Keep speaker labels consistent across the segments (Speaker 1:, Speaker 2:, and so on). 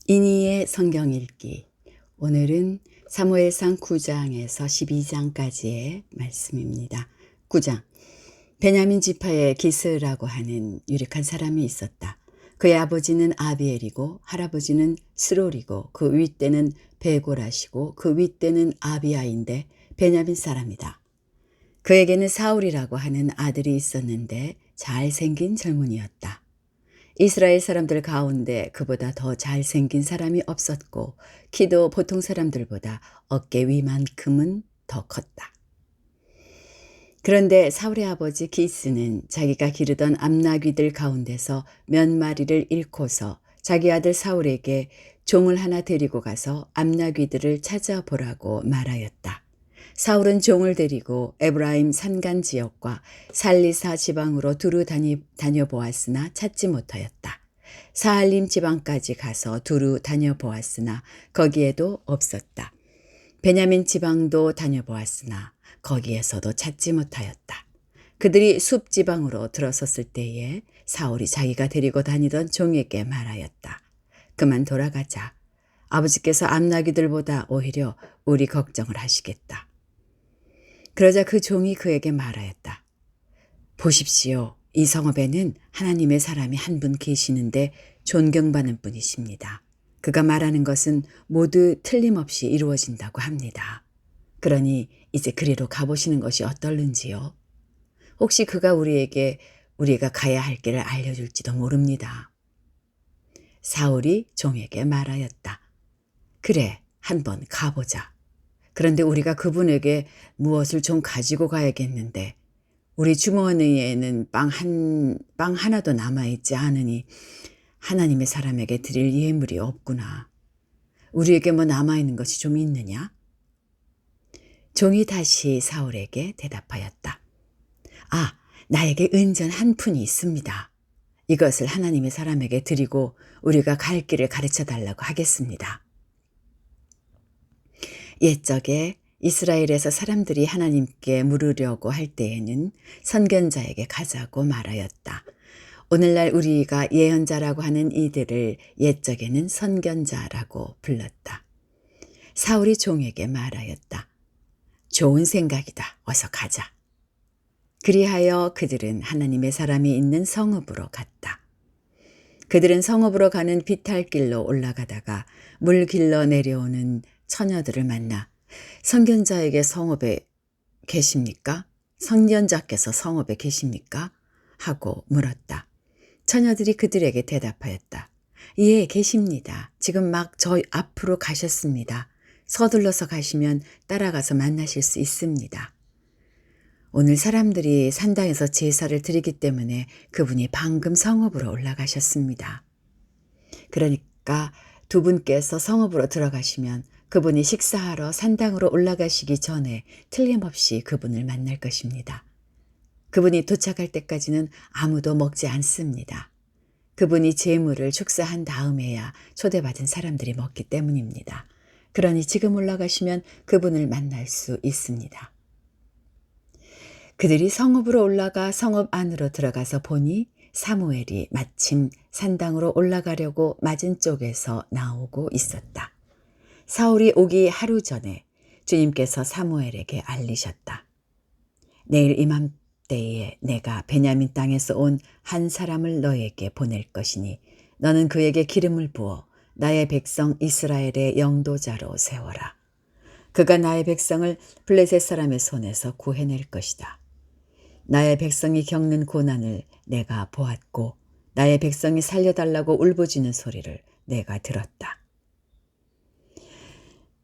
Speaker 1: 이니의 성경 읽기. 오늘은 사무엘상 9장에서 12장까지의 말씀입니다. 9장. 베냐민 지파에 기스라고 하는 유력한 사람이 있었다. 그의 아버지는 아비엘이고 할아버지는 스롤이고 그 윗대는 베고라시고 그 윗대는 아비아인데 베냐민 사람이다. 그에게는 사울이라고 하는 아들이 있었는데 잘생긴 젊은이였다. 이스라엘 사람들 가운데 그보다 더 잘생긴 사람이 없었고 키도 보통 사람들보다 어깨 위만큼은 더 컸다. 그런데 사울의 아버지 기스는 자기가 기르던 암나귀들 가운데서 몇 마리를 잃고서 자기 아들 사울에게 종을 하나 데리고 가서 암나귀들을 찾아보라고 말하였다. 사울은 종을 데리고 에브라임 산간 지역과 살리사 지방으로 두루 다녀보았으나 찾지 못하였다. 사알림 지방까지 가서 두루 다녀보았으나 거기에도 없었다. 베냐민 지방도 다녀보았으나 거기에서도 찾지 못하였다. 그들이 숲 지방으로 들어섰을 때에 사울이 자기가 데리고 다니던 종에게 말하였다. 그만 돌아가자. 아버지께서 암나귀들보다 오히려 우리 걱정을 하시겠다. 그러자 그 종이 그에게 말하였다. 보십시오. 이 성읍에는 하나님의 사람이 한 분 계시는데 존경받는 분이십니다. 그가 말하는 것은 모두 틀림없이 이루어진다고 합니다. 그러니 이제 그리로 가보시는 것이 어떨는지요? 혹시 그가 우리에게 우리가 가야 할 길을 알려줄지도 모릅니다. 사울이 종에게 말하였다. 그래, 한번 가보자. 그런데 우리가 그분에게 무엇을 좀 가지고 가야겠는데 우리 주머니에는 빵 하나도 남아있지 않으니 하나님의 사람에게 드릴 예물이 없구나. 우리에게 뭐 남아있는 것이 좀 있느냐? 종이 다시 사울에게 대답하였다. 아, 나에게 은전 한 푼이 있습니다. 이것을 하나님의 사람에게 드리고 우리가 갈 길을 가르쳐 달라고 하겠습니다. 옛적에 이스라엘에서 사람들이 하나님께 물으려고 할 때에는 선견자에게 가자고 말하였다. 오늘날 우리가 예언자라고 하는 이들을 옛적에는 선견자라고 불렀다. 사울이 종에게 말하였다. 좋은 생각이다. 어서 가자. 그리하여 그들은 하나님의 사람이 있는 성읍으로 갔다. 그들은 성읍으로 가는 비탈길로 올라가다가 물 길러 내려오는 처녀들을 만나 선견자에게 성읍에 계십니까? 선견자께서 성읍에 계십니까? 하고 물었다. 처녀들이 그들에게 대답하였다. 예, 계십니다. 지금 막 저 앞으로 가셨습니다. 서둘러서 가시면 따라가서 만나실 수 있습니다. 오늘 사람들이 산당에서 제사를 드리기 때문에 그분이 방금 성읍으로 올라가셨습니다. 그러니까 두 분께서 성읍으로 들어가시면 그분이 식사하러 산당으로 올라가시기 전에 틀림없이 그분을 만날 것입니다. 그분이 도착할 때까지는 아무도 먹지 않습니다. 그분이 제물을 축사한 다음에야 초대받은 사람들이 먹기 때문입니다. 그러니 지금 올라가시면 그분을 만날 수 있습니다. 그들이 성읍으로 올라가 성읍 안으로 들어가서 보니 사무엘이 마침 산당으로 올라가려고 맞은 쪽에서 나오고 있었다. 사울이 오기 하루 전에 주님께서 사무엘에게 알리셨다. 내일 이맘때에 내가 베냐민 땅에서 온 한 사람을 너에게 보낼 것이니 너는 그에게 기름을 부어 나의 백성 이스라엘의 영도자로 세워라. 그가 나의 백성을 블레셋 사람의 손에서 구해낼 것이다. 나의 백성이 겪는 고난을 내가 보았고 나의 백성이 살려달라고 울부짖는 소리를 내가 들었다.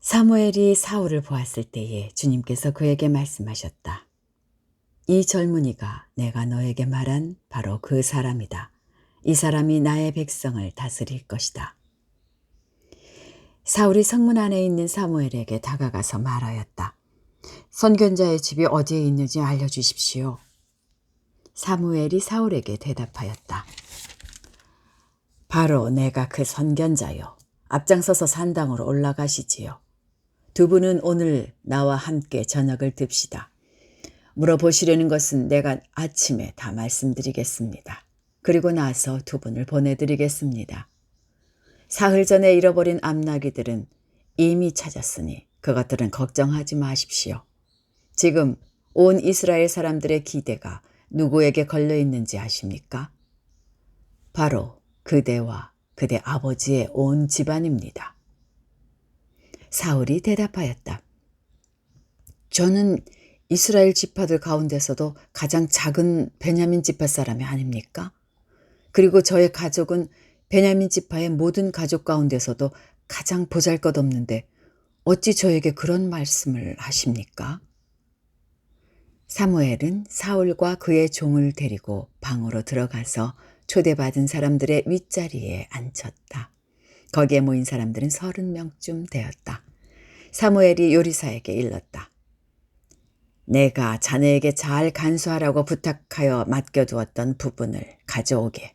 Speaker 1: 사무엘이 사울을 보았을 때에 주님께서 그에게 말씀하셨다. 이 젊은이가 내가 너에게 말한 바로 그 사람이다. 이 사람이 나의 백성을 다스릴 것이다. 사울이 성문 안에 있는 사무엘에게 다가가서 말하였다. 선견자의 집이 어디에 있는지 알려주십시오. 사무엘이 사울에게 대답하였다. 바로 내가 그 선견자요. 앞장서서 산당으로 올라가시지요. 두 분은 오늘 나와 함께 저녁을 듭시다. 물어보시려는 것은 내가 아침에 다 말씀드리겠습니다. 그리고 나서 두 분을 보내드리겠습니다. 사흘 전에 잃어버린 암나귀들은 이미 찾았으니 그것들은 걱정하지 마십시오. 지금 온 이스라엘 사람들의 기대가 누구에게 걸려 있는지 아십니까? 바로 그대와 그대 아버지의 온 집안입니다. 사울이 대답하였다. 저는 이스라엘 지파들 가운데서도 가장 작은 베냐민 지파 사람이 아닙니까? 그리고 저의 가족은 베냐민 지파의 모든 가족 가운데서도 가장 보잘것없는데 어찌 저에게 그런 말씀을 하십니까? 사무엘은 사울과 그의 종을 데리고 방으로 들어가서 초대받은 사람들의 윗자리에 앉혔다. 거기에 모인 사람들은 30명쯤 되었다. 사무엘이 요리사에게 일렀다. 내가 자네에게 잘 간수하라고 부탁하여 맡겨두었던 부분을 가져오게.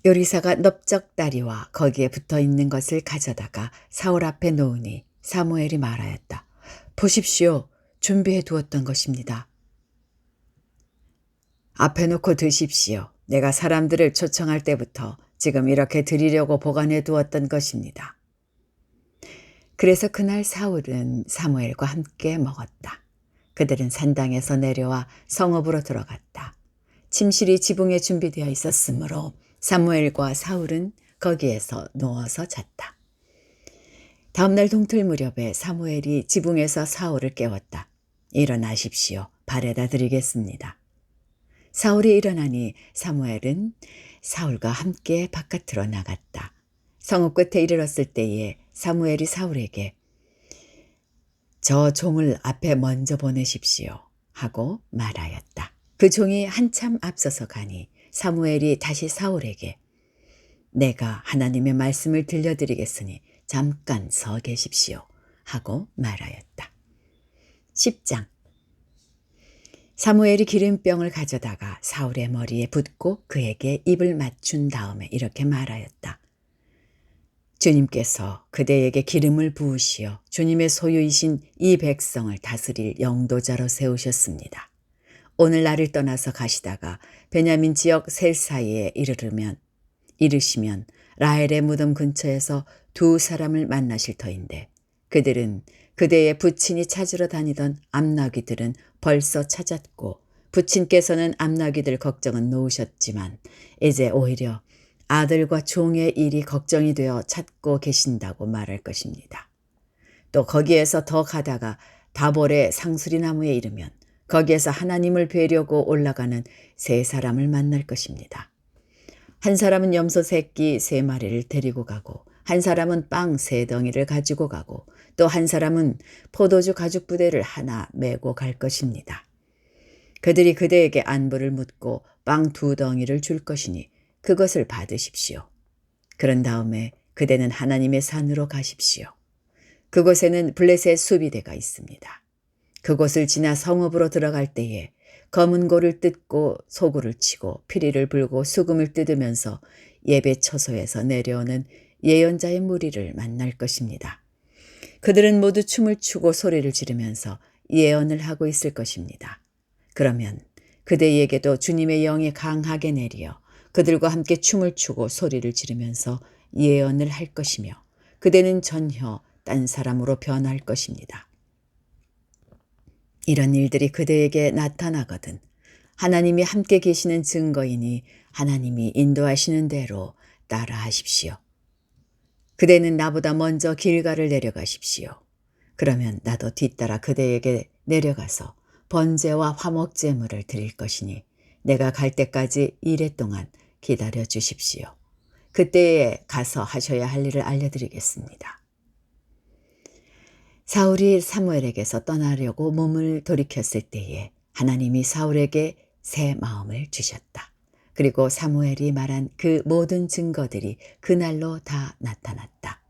Speaker 1: 요리사가 넓적다리와 거기에 붙어있는 것을 가져다가 사울 앞에 놓으니 사무엘이 말하였다. 보십시오. 준비해 두었던 것입니다. 앞에 놓고 드십시오. 내가 사람들을 초청할 때부터 지금 이렇게 드리려고 보관해 두었던 것입니다. 그래서 그날 사울은 사무엘과 함께 먹었다. 그들은 산당에서 내려와 성읍으로 들어갔다. 침실이 지붕에 준비되어 있었으므로 사무엘과 사울은 거기에서 누워서 잤다. 다음날 동틀 무렵에 사무엘이 지붕에서 사울을 깨웠다. 일어나십시오. 발에다 드리겠습니다. 사울이 일어나니 사무엘은 사울과 함께 바깥으로 나갔다. 성읍 끝에 이르렀을 때에 사무엘이 사울에게 저 종을 앞에 먼저 보내십시오 하고 말하였다. 그 종이 한참 앞서서 가니 사무엘이 다시 사울에게 내가 하나님의 말씀을 들려드리겠으니 잠깐 서 계십시오 하고 말하였다. 10장 사무엘이 기름병을 가져다가 사울의 머리에 붓고 그에게 입을 맞춘 다음에 이렇게 말하였다. 주님께서 그대에게 기름을 부으시어 주님의 소유이신 이 백성을 다스릴 영도자로 세우셨습니다. 오늘 나를 떠나서 가시다가 베냐민 지역 셀 사이에 이르시면 라헬의 무덤 근처에서 두 사람을 만나실 터인데 그들은 그대의 부친이 찾으러 다니던 암나귀들은 벌써 찾았고 부친께서는 암나귀들 걱정은 놓으셨지만 이제 오히려 아들과 종의 일이 걱정이 되어 찾고 계신다고 말할 것입니다. 또 거기에서 더 가다가 다볼의 상수리 나무에 이르면 거기에서 하나님을 뵈려고 올라가는 세 사람을 만날 것입니다. 한 사람은 염소 새끼 3마리를 데리고 가고 한 사람은 빵 3덩이를 가지고 가고 또 한 사람은 포도주 가죽 부대를 하나 메고 갈 것입니다. 그들이 그대에게 안부를 묻고 빵 2덩이를 줄 것이니 그것을 받으십시오. 그런 다음에 그대는 하나님의 산으로 가십시오. 그곳에는 블레셋 수비대가 있습니다. 그곳을 지나 성읍으로 들어갈 때에 검은 고를 뜯고 소구를 치고 피리를 불고 수금을 뜯으면서 예배 처소에서 내려오는 예언자의 무리를 만날 것입니다. 그들은 모두 춤을 추고 소리를 지르면서 예언을 하고 있을 것입니다. 그러면 그대에게도 주님의 영이 강하게 내리어 그들과 함께 춤을 추고 소리를 지르면서 예언을 할 것이며 그대는 전혀 딴 사람으로 변할 것입니다. 이런 일들이 그대에게 나타나거든 하나님이 함께 계시는 증거이니 하나님이 인도하시는 대로 따라하십시오. 그대는 나보다 먼저 길가를 내려가십시오. 그러면 나도 뒤따라 그대에게 내려가서 번제와 화목제물을 드릴 것이니 내가 갈 때까지 이래 동안 기다려 주십시오. 그때에 가서 하셔야 할 일을 알려드리겠습니다. 사울이 사무엘에게서 떠나려고 몸을 돌이켰을 때에 하나님이 사울에게 새 마음을 주셨다. 그리고 사무엘이 말한 그 모든 증거들이 그날로 다 나타났다.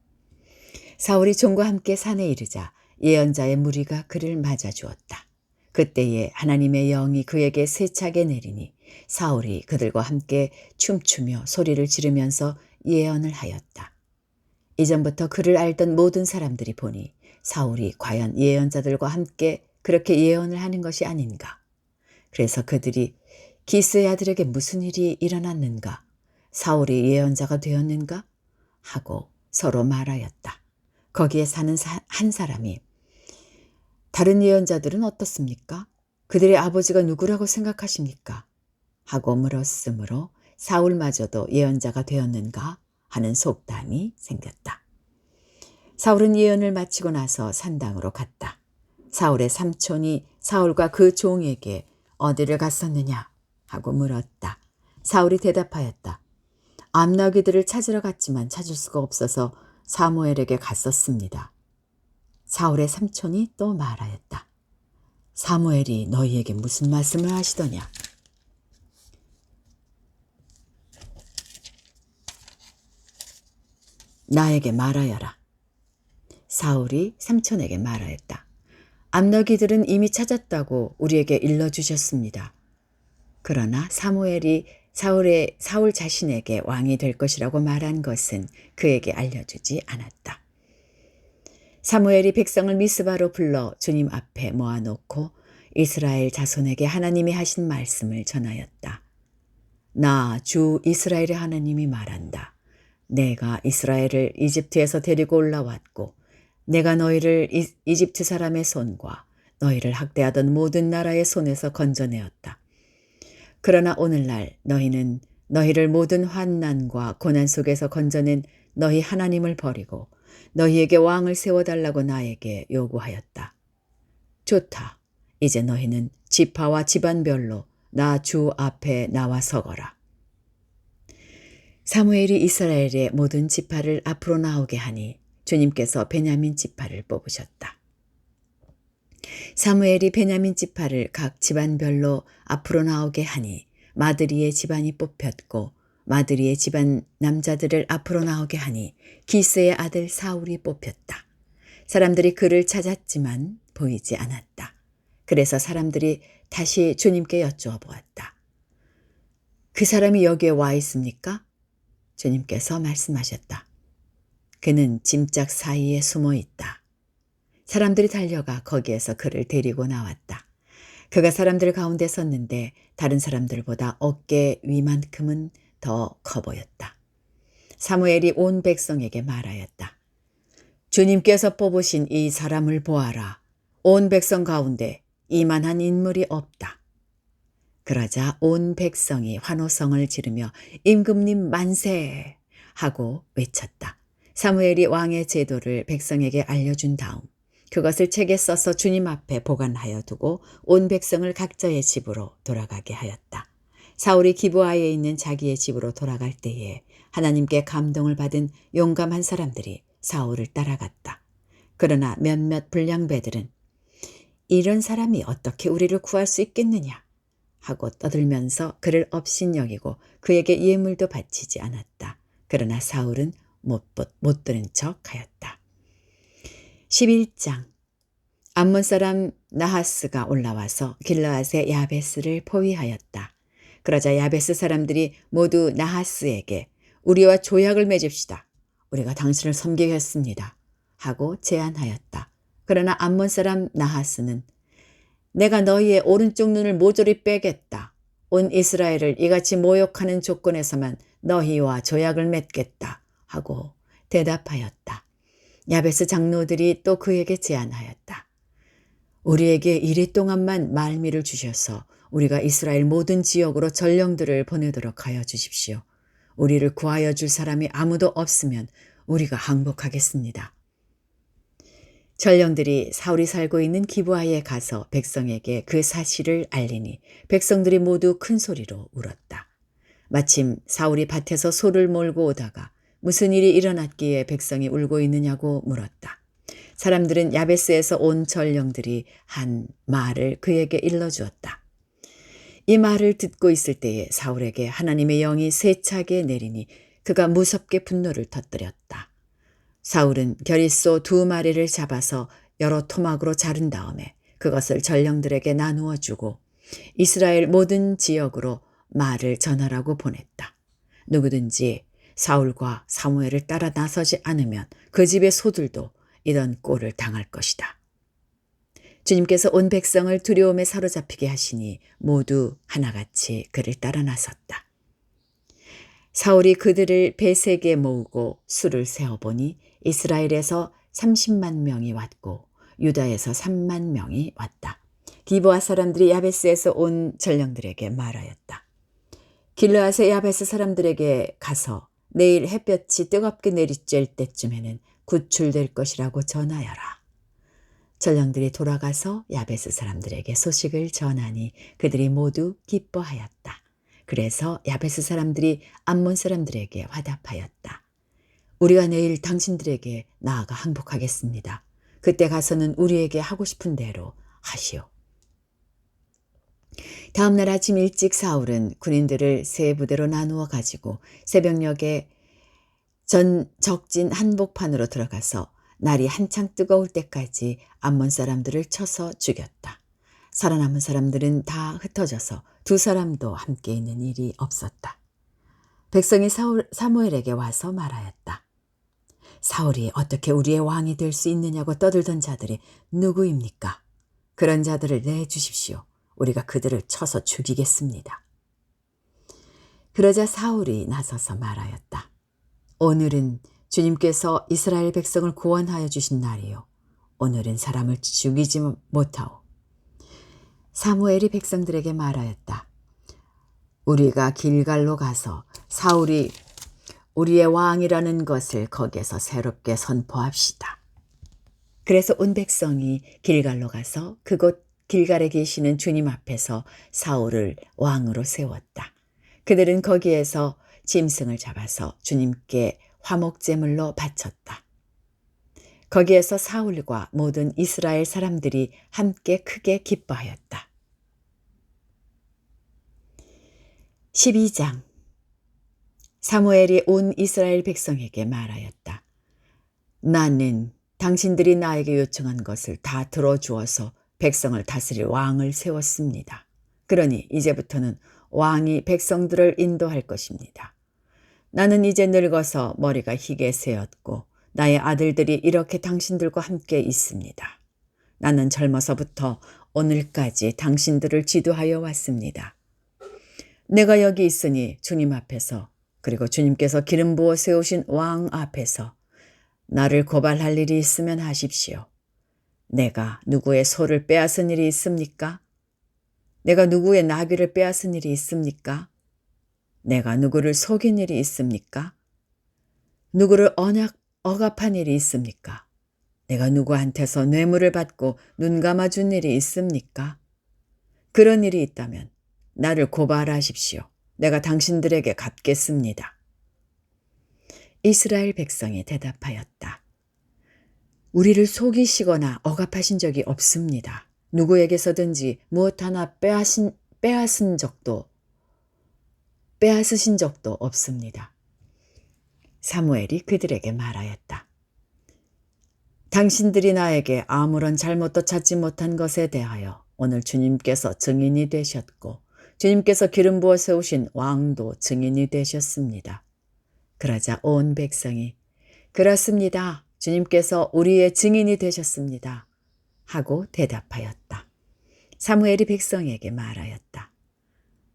Speaker 1: 사울이 종과 함께 산에 이르자 예언자의 무리가 그를 맞아 주었다. 그때에 하나님의 영이 그에게 세차게 내리니 사울이 그들과 함께 춤추며 소리를 지르면서 예언을 하였다. 이전부터 그를 알던 모든 사람들이 보니 사울이 과연 예언자들과 함께 그렇게 예언을 하는 것이 아닌가. 그래서 그들이 기스의 아들에게 무슨 일이 일어났는가? 사울이 예언자가 되었는가? 하고 서로 말하였다. 거기에 사는 한 사람이 다른 예언자들은 어떻습니까? 그들의 아버지가 누구라고 생각하십니까? 하고 물었으므로 사울마저도 예언자가 되었는가 하는 속담이 생겼다. 사울은 예언을 마치고 나서 산당으로 갔다. 사울의 삼촌이 사울과 그 종에게 어디를 갔었느냐 하고 물었다. 사울이 대답하였다. 암나귀들을 찾으러 갔지만 찾을 수가 없어서 사무엘에게 갔었습니다. 사울의 삼촌이 또 말하였다. 사무엘이 너희에게 무슨 말씀을 하시더냐? 나에게 말하여라. 사울이 삼촌에게 말하였다. 암나귀들은 이미 찾았다고 우리에게 일러주셨습니다. 그러나 사무엘이 사울 자신에게 왕이 될 것이라고 말한 것은 그에게 알려주지 않았다. 사무엘이 백성을 미스바로 불러 주님 앞에 모아놓고 이스라엘 자손에게 하나님이 하신 말씀을 전하였다. 나 주 이스라엘의 하나님이 말한다. 내가 이스라엘을 이집트에서 데리고 올라왔고 내가 너희를 이집트 사람의 손과 너희를 학대하던 모든 나라의 손에서 건져내었다. 그러나 오늘날 너희는 너희를 모든 환난과 고난 속에서 건져낸 너희 하나님을 버리고 너희에게 왕을 세워달라고 나에게 요구하였다. 좋다. 이제 너희는 지파와 집안별로 나 주 앞에 나와 서거라. 사무엘이 이스라엘의 모든 지파를 앞으로 나오게 하니 주님께서 베냐민 지파를 뽑으셨다. 사무엘이 베냐민 지파를 각 집안별로 앞으로 나오게 하니 마드리의 집안이 뽑혔고 마드리의 집안 남자들을 앞으로 나오게 하니 기스의 아들 사울이 뽑혔다. 사람들이 그를 찾았지만 보이지 않았다. 그래서 사람들이 다시 주님께 여쭈어보았다. 그 사람이 여기에 와 있습니까? 주님께서 말씀하셨다. 그는 짐짝 사이에 숨어 있다. 사람들이 달려가 거기에서 그를 데리고 나왔다. 그가 사람들 가운데 섰는데 다른 사람들보다 어깨 위만큼은 더 커 보였다. 사무엘이 온 백성에게 말하였다. 주님께서 뽑으신 이 사람을 보아라. 온 백성 가운데 이만한 인물이 없다. 그러자 온 백성이 환호성을 지르며 임금님 만세 하고 외쳤다. 사무엘이 왕의 제도를 백성에게 알려준 다음 그것을 책에 써서 주님 앞에 보관하여 두고 온 백성을 각자의 집으로 돌아가게 하였다. 사울이 기브아에 있는 자기의 집으로 돌아갈 때에 하나님께 감동을 받은 용감한 사람들이 사울을 따라갔다. 그러나 몇몇 불량배들은 이런 사람이 어떻게 우리를 구할 수 있겠느냐 하고 떠들면서 그를 업신여기고 그에게 예물도 바치지 않았다. 그러나 사울은 못 들은 척하였다. 11장 암몬 사람 나하스가 올라와서 길르앗의 야베스를 포위하였다. 그러자 야베스 사람들이 모두 나하스에게 우리와 조약을 맺읍시다. 우리가 당신을 섬기겠습니다. 하고 제안하였다. 그러나 암몬 사람 나하스는 내가 너희의 오른쪽 눈을 모조리 빼겠다. 온 이스라엘을 이같이 모욕하는 조건에서만 너희와 조약을 맺겠다. 하고 대답하였다. 야베스 장로들이 또 그에게 제안하였다. 우리에게 이리 동안만 말미를 주셔서 우리가 이스라엘 모든 지역으로 전령들을 보내도록 하여 주십시오. 우리를 구하여 줄 사람이 아무도 없으면 우리가 항복하겠습니다. 전령들이 사울이 살고 있는 기브아에 가서 백성에게 그 사실을 알리니 백성들이 모두 큰 소리로 울었다. 마침 사울이 밭에서 소를 몰고 오다가 무슨 일이 일어났기에 백성이 울고 있느냐고 물었다. 사람들은 야베스에서 온 전령들이 한 말을 그에게 일러주었다. 이 말을 듣고 있을 때에 사울에게 하나님의 영이 세차게 내리니 그가 무섭게 분노를 터뜨렸다. 사울은 겨릿소 2마리를 잡아서 여러 토막으로 자른 다음에 그것을 전령들에게 나누어 주고 이스라엘 모든 지역으로 말을 전하라고 보냈다. 누구든지 사울과 사무엘을 따라 나서지 않으면 그 집의 소들도 이런 꼴을 당할 것이다. 주님께서 온 백성을 두려움에 사로잡히게 하시니 모두 하나같이 그를 따라 나섰다. 사울이 그들을 베색에 모으고 수를 세어보니 이스라엘에서 30만 명이 왔고 유다에서 3만 명이 왔다. 기브아 사람들이 야베스에서 온 전령들에게 말하였다. 길르앗의 야베스 사람들에게 가서 내일 햇볕이 뜨겁게 내리쬐을 때쯤에는 구출될 것이라고 전하여라. 전령들이 돌아가서 야베스 사람들에게 소식을 전하니 그들이 모두 기뻐하였다. 그래서 야베스 사람들이 암몬 사람들에게 화답하였다. 우리가 내일 당신들에게 나아가 항복하겠습니다. 그때 가서는 우리에게 하고 싶은 대로 하시오. 다음 날 아침 일찍 사울은 군인들을 세 부대로 나누어 가지고 새벽녘에 전 적진 한복판으로 들어가서 날이 한창 뜨거울 때까지 암몬 사람들을 쳐서 죽였다. 살아남은 사람들은 다 흩어져서 두 사람도 함께 있는 일이 없었다. 백성이 사무엘에게 와서 말하였다. 사울이 어떻게 우리의 왕이 될 수 있느냐고 떠들던 자들이 누구입니까? 그런 자들을 내주십시오. 우리가 그들을 쳐서 죽이겠습니다. 그러자 사울이 나서서 말하였다. 오늘은 주님께서 이스라엘 백성을 구원하여 주신 날이요. 오늘은 사람을 죽이지 못하오. 사무엘이 백성들에게 말하였다. 우리가 길갈로 가서 사울이 우리의 왕이라는 것을 거기에서 새롭게 선포합시다. 그래서 온 백성이 길갈로 가서 그곳 길갈에 계시는 주님 앞에서 사울을 왕으로 세웠다. 그들은 거기에서 짐승을 잡아서 주님께 화목제물로 바쳤다. 거기에서 사울과 모든 이스라엘 사람들이 함께 크게 기뻐하였다. 12장 사무엘이 온 이스라엘 백성에게 말하였다. 나는 당신들이 나에게 요청한 것을 다 들어주어서 백성을 다스릴 왕을 세웠습니다. 그러니 이제부터는 왕이 백성들을 인도할 것입니다. 나는 이제 늙어서 머리가 희게 새었고 나의 아들들이 이렇게 당신들과 함께 있습니다. 나는 젊어서부터 오늘까지 당신들을 지도하여 왔습니다. 내가 여기 있으니 주님 앞에서 그리고 주님께서 기름 부어 세우신 왕 앞에서 나를 고발할 일이 있으면 하십시오. 내가 누구의 소를 빼앗은 일이 있습니까? 내가 누구의 나귀를 빼앗은 일이 있습니까? 내가 누구를 속인 일이 있습니까? 누구를 억압한 일이 있습니까? 내가 누구한테서 뇌물을 받고 눈 감아준 일이 있습니까? 그런 일이 있다면 나를 고발하십시오. 내가 당신들에게 갚겠습니다. 이스라엘 백성이 대답하였다. 우리를 속이시거나 억압하신 적이 없습니다. 누구에게서든지 무엇 하나 빼앗으신 적도 없습니다. 사무엘이 그들에게 말하였다. 당신들이 나에게 아무런 잘못도 찾지 못한 것에 대하여 오늘 주님께서 증인이 되셨고 주님께서 기름 부어 세우신 왕도 증인이 되셨습니다. 그러자 온 백성이 그렇습니다. 주님께서 우리의 증인이 되셨습니다. 하고 대답하였다. 사무엘이 백성에게 말하였다.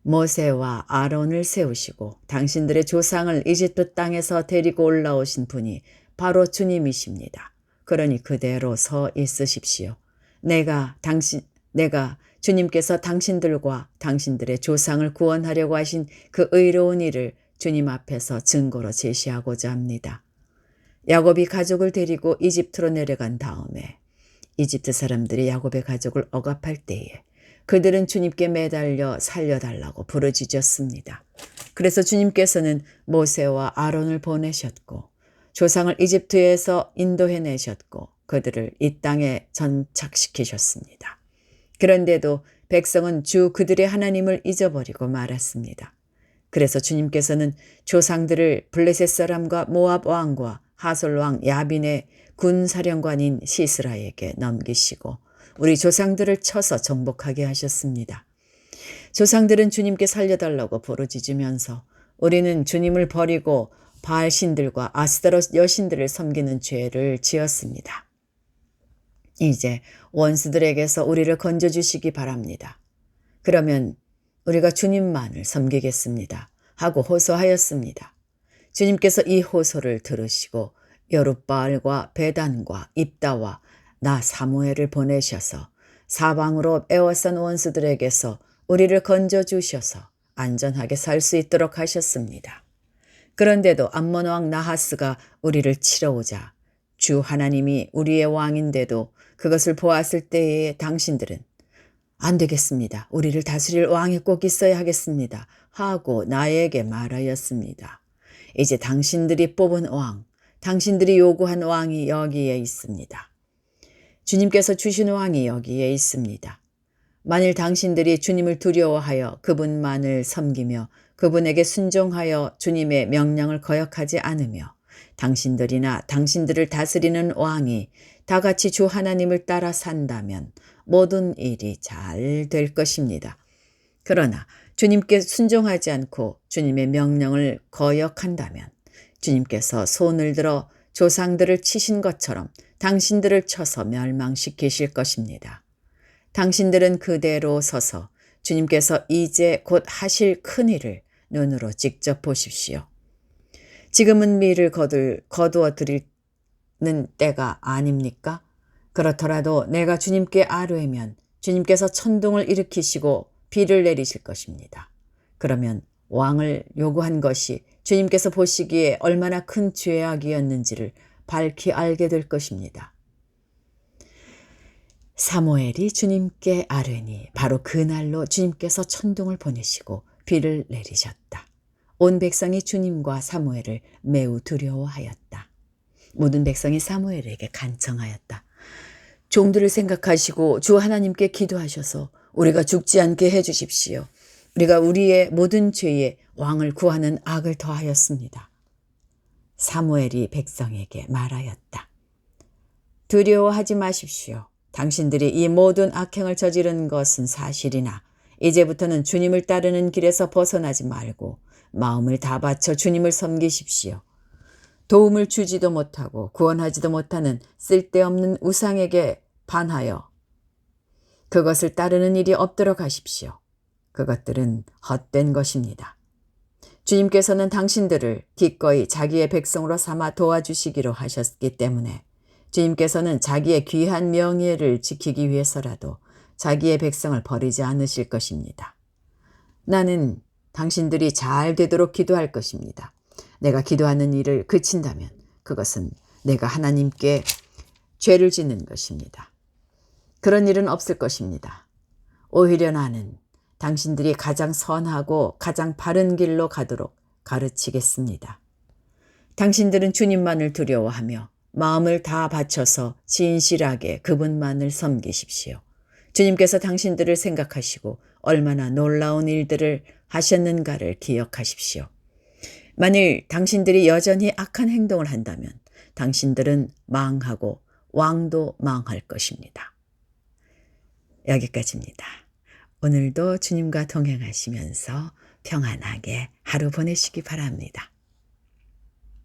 Speaker 1: 모세와 아론을 세우시고 당신들의 조상을 이집트 땅에서 데리고 올라오신 분이 바로 주님이십니다. 그러니 그대로 서 있으십시오. 내가 주님께서 당신들과 당신들의 조상을 구원하려고 하신 그 의로운 일을 주님 앞에서 증거로 제시하고자 합니다. 야곱이 가족을 데리고 이집트로 내려간 다음에 이집트 사람들이 야곱의 가족을 억압할 때에 그들은 주님께 매달려 살려달라고 부르짖었습니다. 그래서 주님께서는 모세와 아론을 보내셨고 조상을 이집트에서 인도해내셨고 그들을 이 땅에 전착시키셨습니다. 그런데도 백성은 주 그들의 하나님을 잊어버리고 말았습니다. 그래서 주님께서는 조상들을 블레셋 사람과 모압 왕과 하솔 왕 야빈의 군사령관인 시스라에게 넘기시고 우리 조상들을 쳐서 정복하게 하셨습니다. 조상들은 주님께 살려달라고 부르짖으면서 우리는 주님을 버리고 바알 신들과 아스타롯 여신들을 섬기는 죄를 지었습니다. 이제 원수들에게서 우리를 건져주시기 바랍니다. 그러면 우리가 주님만을 섬기겠습니다. 하고 호소하였습니다. 주님께서 이 호소를 들으시고 여룻바알과 베단과 입다와 나 사무엘을 보내셔서 사방으로 에워싼 원수들에게서 우리를 건져주셔서 안전하게 살 수 있도록 하셨습니다. 그런데도 암몬 왕 나하스가 우리를 치러 오자 주 하나님이 우리의 왕인데도 그것을 보았을 때에 당신들은 안 되겠습니다. 우리를 다스릴 왕이 꼭 있어야 하겠습니다. 하고 나에게 말하였습니다. 이제 당신들이 뽑은 왕, 당신들이 요구한 왕이 여기에 있습니다. 주님께서 주신 왕이 여기에 있습니다. 만일 당신들이 주님을 두려워하여 그분만을 섬기며 그분에게 순종하여 주님의 명령을 거역하지 않으며 당신들이나 당신들을 다스리는 왕이 다 같이 주 하나님을 따라 산다면 모든 일이 잘 될 것입니다. 그러나 주님께 순종하지 않고 주님의 명령을 거역한다면 주님께서 손을 들어 조상들을 치신 것처럼 당신들을 쳐서 멸망시키실 것입니다. 당신들은 그대로 서서 주님께서 이제 곧 하실 큰일을 눈으로 직접 보십시오. 지금은 미를 거두어 드리는 때가 아닙니까? 그렇더라도 내가 주님께 아뢰면 주님께서 천둥을 일으키시고 비를 내리실 것입니다. 그러면 왕을 요구한 것이 주님께서 보시기에 얼마나 큰 죄악이었는지를 밝히 알게 될 것입니다. 사무엘이 주님께 아뢰니 바로 그날로 주님께서 천둥을 보내시고 비를 내리셨다. 온 백성이 주님과 사무엘을 매우 두려워하였다. 모든 백성이 사무엘에게 간청하였다. 종들을 생각하시고 주 하나님께 기도하셔서 우리가 죽지 않게 해주십시오. 우리가 우리의 모든 죄에 왕을 구하는 악을 더하였습니다. 사무엘이 백성에게 말하였다. 두려워하지 마십시오. 당신들이 이 모든 악행을 저지른 것은 사실이나 이제부터는 주님을 따르는 길에서 벗어나지 말고 마음을 다 바쳐 주님을 섬기십시오. 도움을 주지도 못하고 구원하지도 못하는 쓸데없는 우상에게 반하여 그것을 따르는 일이 없도록 하십시오. 그것들은 헛된 것입니다. 주님께서는 당신들을 기꺼이 자기의 백성으로 삼아 도와주시기로 하셨기 때문에 주님께서는 자기의 귀한 명예를 지키기 위해서라도 자기의 백성을 버리지 않으실 것입니다. 나는 당신들이 잘 되도록 기도할 것입니다. 내가 기도하는 일을 그친다면 그것은 내가 하나님께 죄를 짓는 것입니다. 그런 일은 없을 것입니다. 오히려 나는 당신들이 가장 선하고 가장 바른 길로 가도록 가르치겠습니다. 당신들은 주님만을 두려워하며 마음을 다 바쳐서 진실하게 그분만을 섬기십시오. 주님께서 당신들을 생각하시고 얼마나 놀라운 일들을 하셨는가를 기억하십시오. 만일 당신들이 여전히 악한 행동을 한다면 당신들은 망하고 왕도 망할 것입니다. 여기까지입니다. 오늘도 주님과 동행하시면서 평안하게 하루 보내시기 바랍니다.